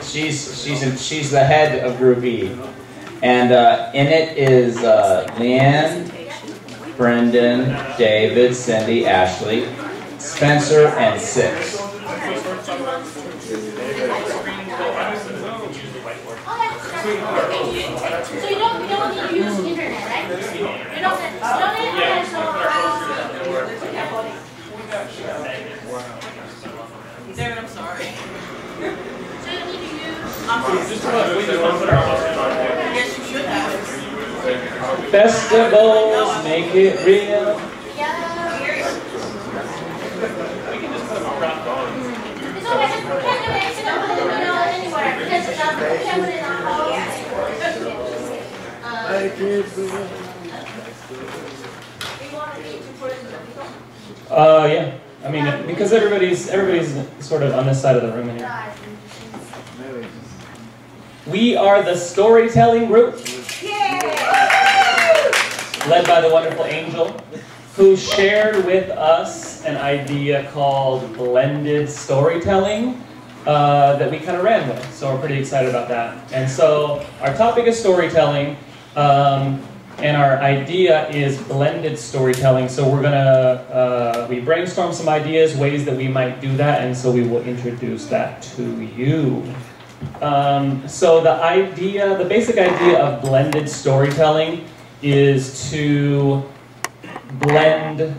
She's the head of Group E, and in it is Leanne, Brendan, David, Cindy, Ashley, Spencer, and Six. So you don't need to use internet, right? You don't need David, I'm sorry. So you need to use. Yes, you should have. Festivals make it real. So I just can't do it, so don't put it anywhere because it's not put it on hold. Yeah. I mean, because everybody's sort of on this side of the room here. We are the storytelling group, led by the wonderful Angel, who shared with us an idea called blended storytelling that we kind of ran with. So we're pretty excited about that. And so our topic is storytelling. And our idea is blended storytelling. So we're gonna, we brainstorm some ideas, ways that we might do that, and so we will introduce that to you. So the basic idea of blended storytelling is to blend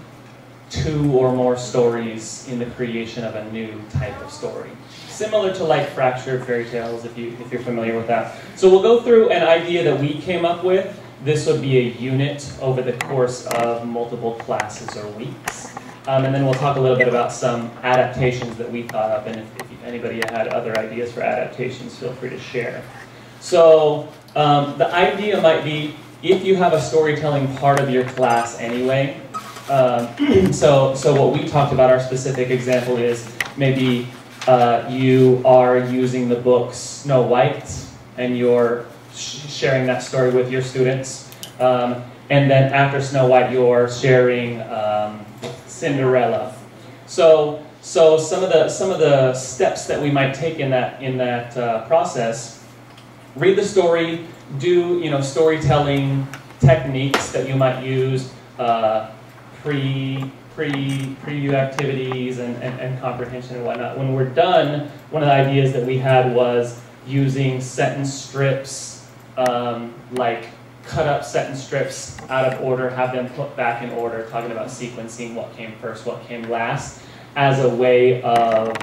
two or more stories in the creation of a new type of story. Similar to like fractured fairy tales, if you're familiar with that. So we'll go through an idea that we came up with. This would be a unit over the course of multiple classes or weeks. And then we'll talk a little bit about some adaptations that we thought up, and if anybody had other ideas for adaptations, feel free to share. So the idea might be, if you have a storytelling part of your class anyway, so what we talked about, our specific example is maybe you are using the book Snow White, and you're sharing that story with your students, and then after Snow White, you're sharing Cinderella. So some of the steps that we might take in that process: read the story, do storytelling techniques that you might use, preview activities and comprehension and whatnot. When we're done, one of the ideas that we had was using sentence strips. Like cut up sentence strips out of order, have them put back in order, talking about sequencing, what came first, what came last, as a way of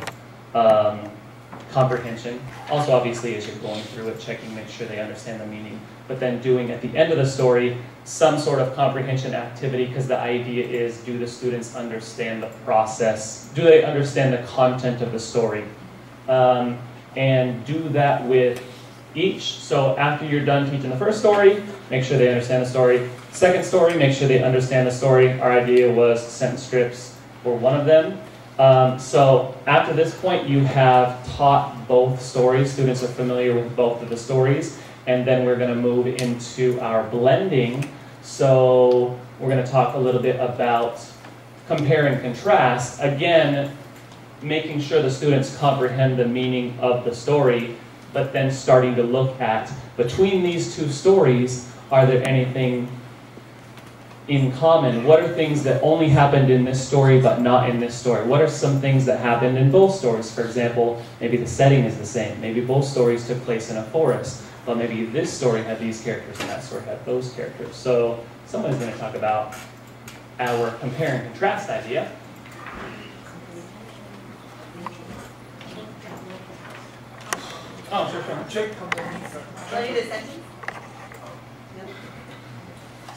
comprehension. Also, obviously, as you're going through it, checking, make sure they understand the meaning, but then doing at the end of the story some sort of comprehension activity, because the idea is, do the students understand the process? Do they understand the content of the story? And do that with each. So after you're done teaching the first story, make sure they understand the story. Second story, make sure they understand the story. Our idea was sentence strips were one of them. So after this point, you have taught both stories. Students are familiar with both of the stories. And then we're going to move into our blending. So we're going to talk a little bit about compare and contrast. Again, making sure the students comprehend the meaning of the story, but then starting to look at, between these two stories, are there anything in common? What are things that only happened in this story but not in this story? What are some things that happened in both stories? For example, maybe the setting is the same. Maybe both stories took place in a forest, but maybe this story had these characters and that story had those characters. So someone's going to talk about our compare and contrast idea. Oh, sure.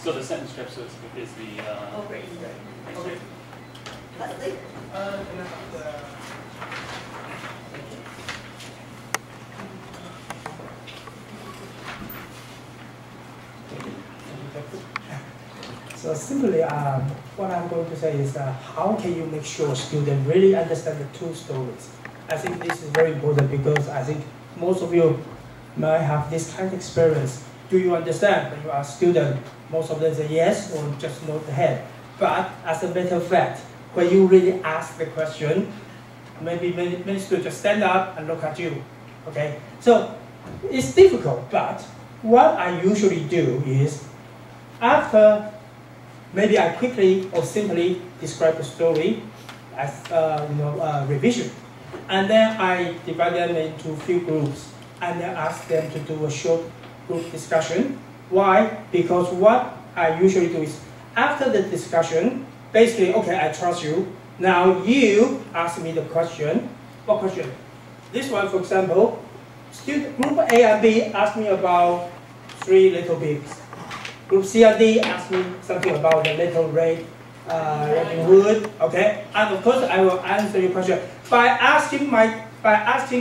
So the sentence strips is the... Oh, great. Okay. Leslie? So simply, what I'm going to say is how can you make sure students really understand the two stories? I think this is very important because I think most of you might have this kind of experience. Do you understand when you are a student? Most of them say yes or just nod the head. But as a matter of fact, when you really ask the question, maybe many students just stand up and look at you. Okay, so it's difficult, but what I usually do is after maybe I quickly or simply describe the story as revision, and then I divide them into few groups and then ask them to do a short group discussion. Why? Because what I usually do is after the discussion, basically, okay, I trust you. Now you ask me the question. What question? This one, for example, group A and B asked me about Three Little Pigs. Group C and D asked me something about the Little Red Riding Hood. Okay, and of course I will answer your question by asking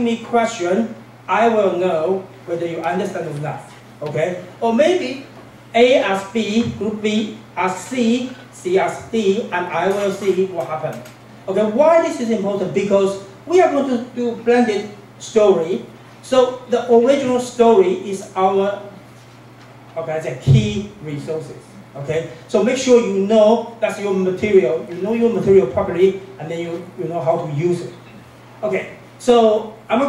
me question. I will know whether you understand or not. Okay, or maybe A asks B, Group B asks C, C asks D, and I will see what happened. Okay, why this is important? Because we are going to do blended story. So the original story is our key resources. Okay, so make sure you know that's your material. You know your material properly, and then you know how to use it. Okay, so I'm not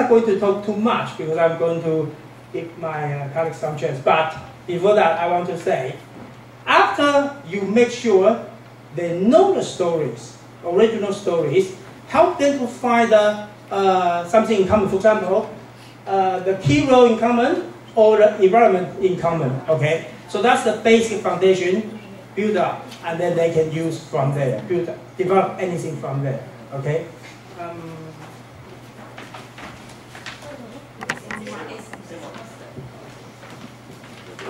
going to talk too much because I'm going to give my colleagues some chance. But before that, I want to say, after you make sure they know the stories, original stories, help them to find something in common. For example, the key role in common or the environment in common. Okay, so that's the basic foundation. Build up, and then they can use from there. Develop anything from there. Okay.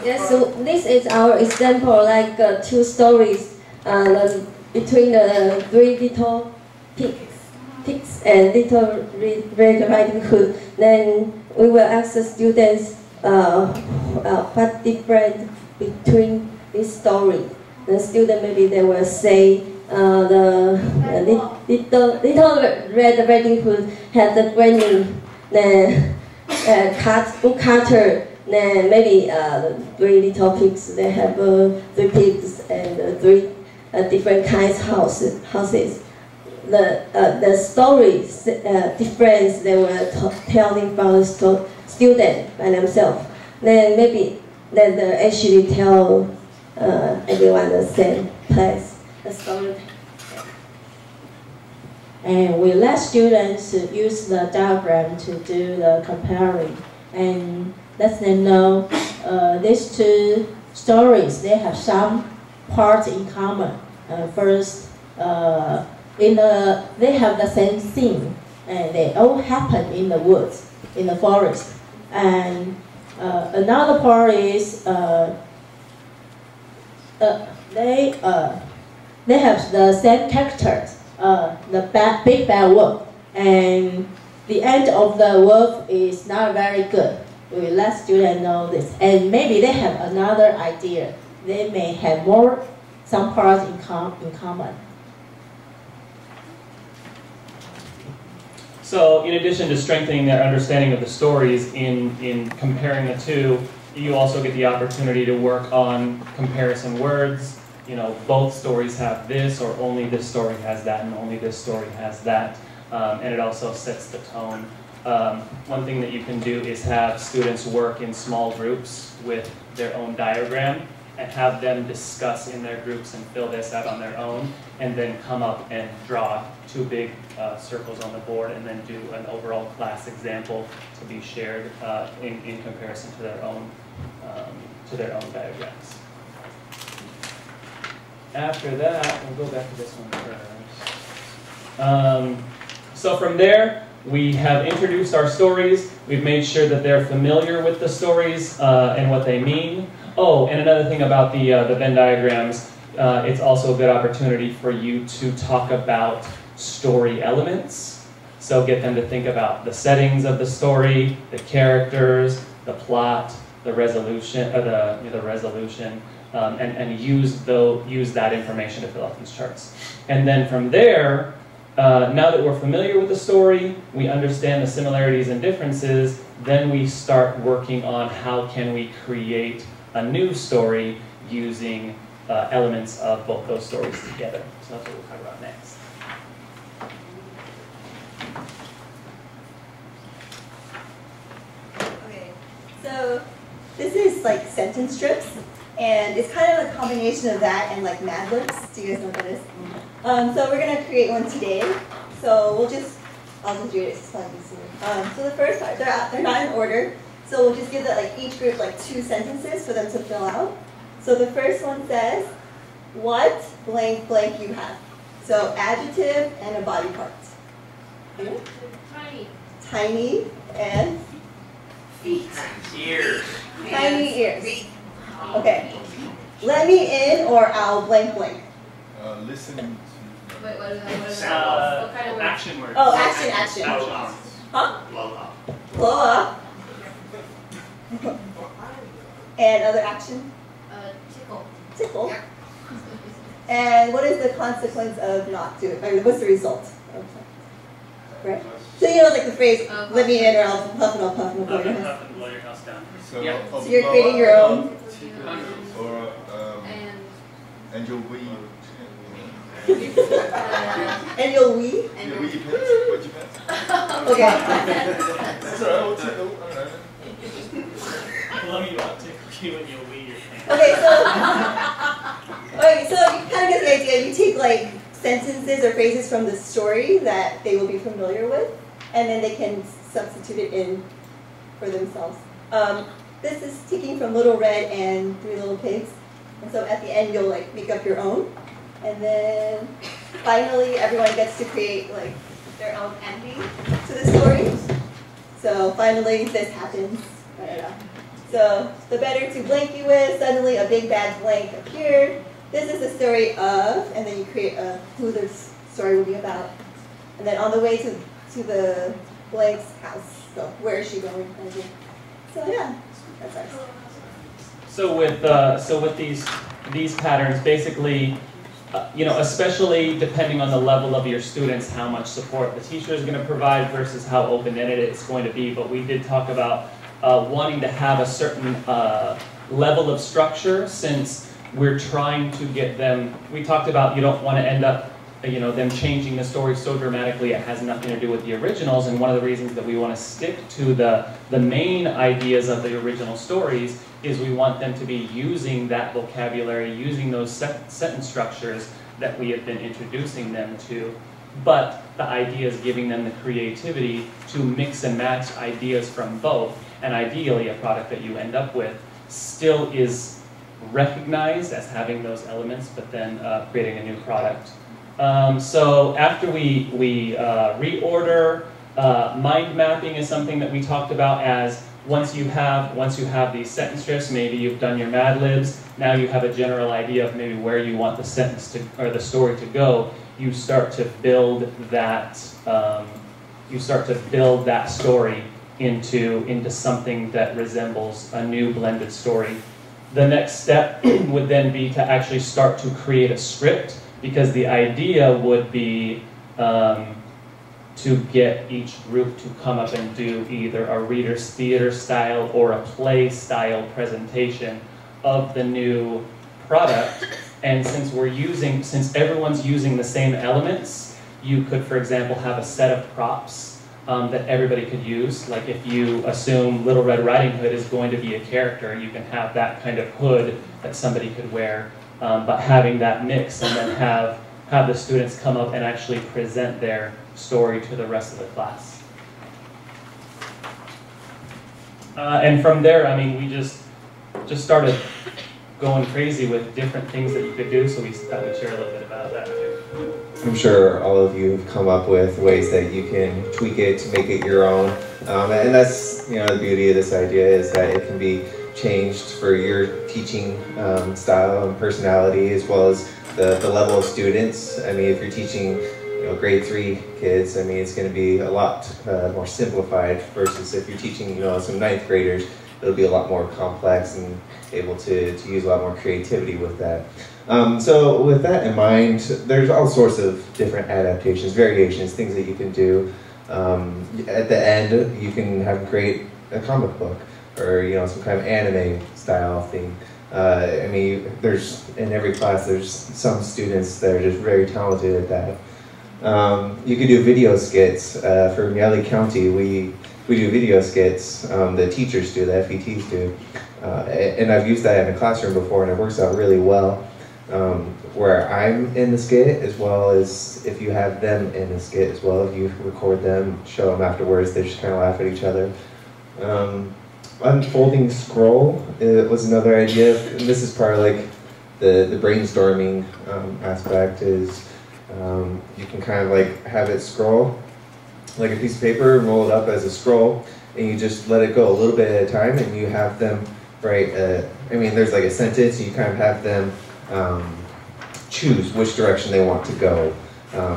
Yes, so this is our example, like two stories between the Three Little Pigs and Little Red Riding Hood. Then we will ask the students what difference between this story. The student maybe they will say the Little Red Riding Hood has a granny, then woodcutter. Then maybe Three Little Pigs, they have 3 pigs and 3 different kinds of houses. The stories difference they were telling from the student by themselves. Then maybe they actually tell everyone the same place, the story. And we let students use the diagram to do the comparing and let them know these two stories, they have some parts in common. First, they have the same theme, and they all happen in the woods, in the forest. And another part is they have the same characters, the big bad wolf, and the end of the wolf is not very good. We let students know this, and maybe they have another idea. They may have some parts in common. So, in addition to strengthening their understanding of the stories in comparing the two, you also get the opportunity to work on comparison words. You know, both stories have this, or only this story has that, and only this story has that, and it also sets the tone. One thing that you can do is have students work in small groups with their own diagram and have them discuss in their groups and fill this out on their own, and then come up and draw 2 big circles on the board and then do an overall class example to be shared in comparison to their own diagrams. After that, we'll go back to this one first. So from there, we have introduced our stories. We've made sure that they're familiar with the stories and what they mean. Oh, and another thing about the Venn diagrams, it's also a good opportunity for you to talk about story elements. So get them to think about the settings of the story, the characters, the plot, the resolution, and use that information to fill out these charts. And then from there, now that we're familiar with the story, we understand the similarities and differences, then we start working on how can we create a new story using elements of both those stories together. So that's what we'll talk about next. So this is like sentence strips, and it's kind of a combination of that and like Mad Libs. Do you guys know what that is? So we're gonna create one today. So I'll just do it so I can see it. So the first part, they're not in order. So we'll just give that like each group like 2 sentences for them to fill out. So the first one says, what blank blank you have. So adjective and a body part. Okay? Tiny. Tiny and Feet. Ears. tiny ears. Okay. Let me in or I'll blank blank. Listen. Wait, what is that? What is Sound. that? What kind of word? Action words. Oh, action. Blow up. Huh? Blow up. Blow up. And other action? Tickle. Tickle. And what is the consequence of not doing? I mean, what's the result? Right. So you know, like the phrase, "Let me in, or I'll puff and I'll puff and I'll blow your house." and blow your house down. So, Yeah. So you're creating your own. Or and you'll weave. And you'll we. You'll weave pets. What'd you pet? Okay. That's alright. I'll tickle. I don't know. Let me tickle you and you'll weave your pants. Okay, so you kind of get the idea. You take like sentences or phrases from the story that they will be familiar with, and then they can substitute it in for themselves. This is taking from Little Red and Three Little Pigs, and so at the end you'll like make up your own, and then finally everyone gets to create like their own ending to the story. So finally this happens. So the better to blank you with, suddenly a big bad blank appeared. This is the story of, and then you create who the story will be about. And then on the way to the blank's house. So where is she going? So yeah, that's ours. So with these patterns, basically, especially depending on the level of your students, how much support the teacher is going to provide versus how open-ended it's going to be. But we did talk about wanting to have a certain level of structure, since we're trying to get them. We talked about you don't want to end up, them changing the story so dramatically it has nothing to do with the originals. And one of the reasons that we want to stick to the main ideas of the original stories is we want them to be using that vocabulary, using those sentence structures that we have been introducing them to. But the idea is giving them the creativity to mix and match ideas from both. And ideally, a product that you end up with still is recognized as having those elements, but then creating a new product. So after we reorder, mind mapping is something that we talked about as once you have these sentence strips, maybe you've done your Mad Libs, now you have a general idea of maybe where you want the sentence to, or the story to go. You start to build that. You start to build that story into something that resembles a new blended story. The next step would then be to actually start to create a script, because the idea would be to get each group to come up and do either a reader's theater style or a play style presentation of the new product. And since everyone's using the same elements, you could, for example, have a set of props that everybody could use. Like if you assume Little Red Riding Hood is going to be a character, you can have that kind of hood that somebody could wear, but having that mix, and then have the students come up and actually present their story to the rest of the class. And from there, I mean, we just started going crazy with different things that you could do, so we thought we'd share a little bit about that too. I'm sure all of you have come up with ways that you can tweak it to make it your own, and that's the beauty of this idea, is that it can be changed for your teaching style and personality, as well as the level of students. I mean, if you're teaching grade 3 kids, I mean, it's going to be a lot more simplified, versus if you're teaching some 9th graders, it'll be a lot more complex and able to use a lot more creativity with that. So with that in mind, there's all sorts of different adaptations, variations, things that you can do. At the end, you can create a comic book, or some kind of anime style thing. I mean, in every class, there's some students that are just very talented at that. You could do video skits. For Miami County, we we do video skits. The teachers do, the FETs do. And I've used that in a classroom before, and it works out really well. Where I'm in the skit, as well as if you have them in the skit as well. If you record them, show them afterwards, they just kind of laugh at each other. Unfolding scroll was another idea, and this is part of like the brainstorming aspect. Is you can kind of like have it scroll like a piece of paper and roll it up as a scroll, and you just let it go a little bit at a time, and you have them write. I mean, there's like a sentence, and you kind of have them choose which direction they want to go.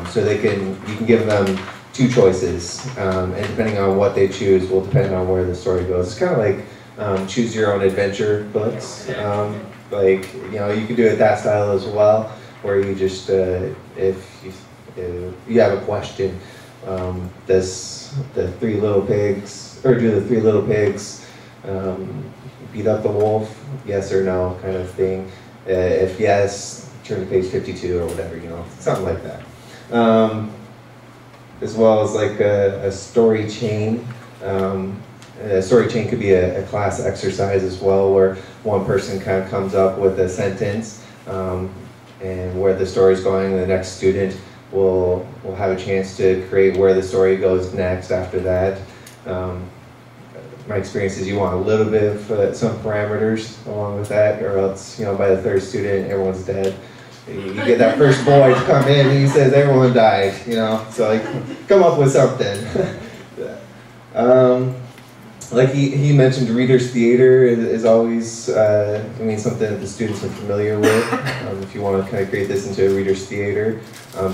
So you can give them 2 choices, and depending on what they choose will depend on where the story goes. It's kind of like choose your own adventure books. Like, you know, you can do it that style as well, where you just, if you have a question, does the 3 little pigs, or do the 3 little pigs beat up the wolf? Yes or no, kind of thing. If yes, turn to page 52 or whatever, you know, something like that. As well as like a story chain. A story chain could be a class exercise as well, where one person kind of comes up with a sentence and where the story is going, and the next student will have a chance to create where the story goes next after that. My experience is you want a little bit of some parameters along with that, or else, you know, by the 3rd student, everyone's dead. You get that first boy to come in and he says everyone died, you know, so like, come up with something. Like he mentioned, Reader's Theater is always, I mean, something that the students are familiar with. If you want to kind of create this into a Reader's Theater,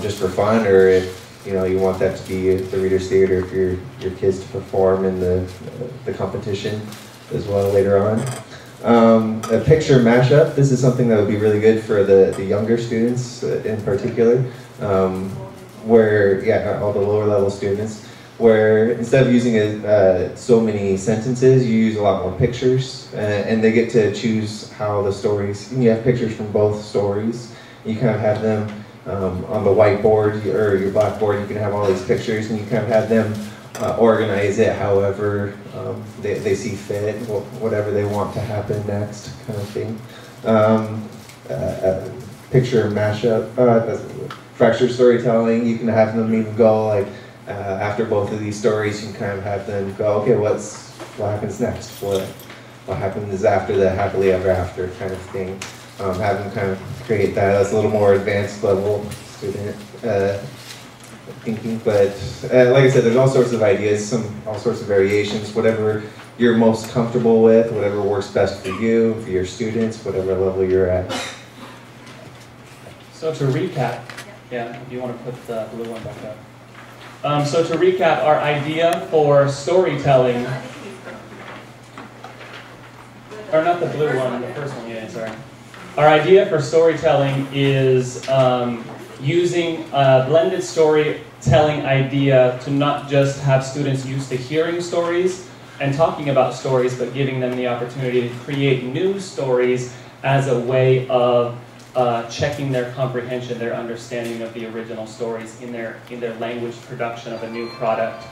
just for fun, or if you know you want that to be the Reader's Theater for your kids to perform in the competition as well later on. A picture mashup. This is something that would be really good for the younger students in particular, where all the lower level students. Where instead of using so many sentences, you use a lot more pictures, and they get to choose how the stories, and you have pictures from both stories. You kind of have them on the whiteboard or your blackboard, you can have all these pictures, and you kind of have them organize it however they see fit, whatever they want to happen next, kind of thing. Picture mashup, fractured storytelling, you can have them even go like, after both of these stories, you can kind of have them go, okay, what happens next? What happens after the happily ever after kind of thing? Have them kind of create that as a little more advanced level student thinking. But like I said, there's all sorts of ideas, all sorts of variations, whatever you're most comfortable with, whatever works best for you, for your students, whatever level you're at. So to recap, if you want to put the blue one back up. So to recap, our idea for storytelling, or not the blue one, the first one, sorry. Our idea for storytelling is using a blended storytelling idea to not just have students used to hearing stories and talking about stories, but giving them the opportunity to create new stories as a way of checking their comprehension, their understanding of the original stories in their language production of a new product.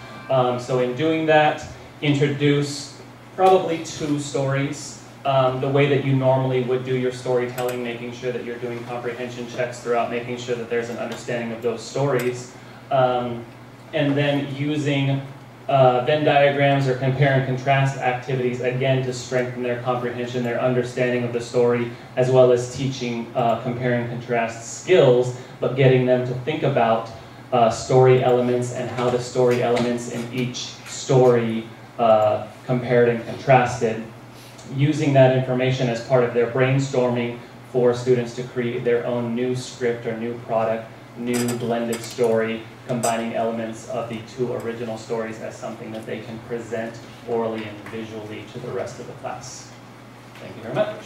So in doing that, introduce probably 2 stories, the way that you normally would do your storytelling, making sure that you're doing comprehension checks throughout, making sure that there's an understanding of those stories, and then using Venn diagrams or compare and contrast activities, again, to strengthen their comprehension, their understanding of the story, as well as teaching compare and contrast skills, but getting them to think about story elements and how the story elements in each story compared and contrasted, using that information as part of their brainstorming for students to create their own new script or new product, new blended story, combining elements of the 2 original stories as something that they can present orally and visually to the rest of the class. Thank you very much.